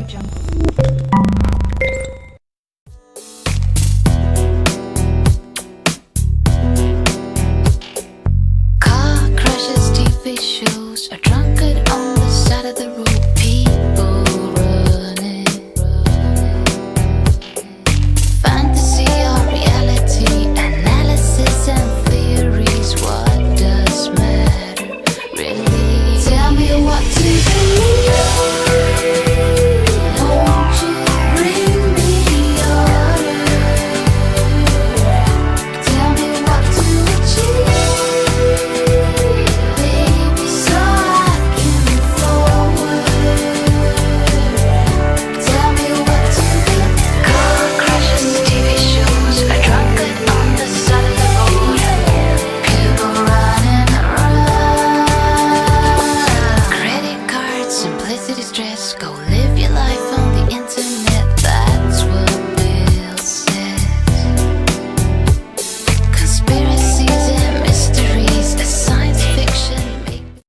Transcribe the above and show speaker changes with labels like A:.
A: Car crashes, TV shows, a drunkard on the side of the road. People running. Fantasy or reality, analysis and theories. What does matter, really? Tell me what to believe. Won't you bring me order? Tell me what to achieve, baby, so I can move forward. Tell me what to be. Car crashes, TV shows, a drunkard on the side of the road. People running around. Credit cards, simplicity, stress, go live.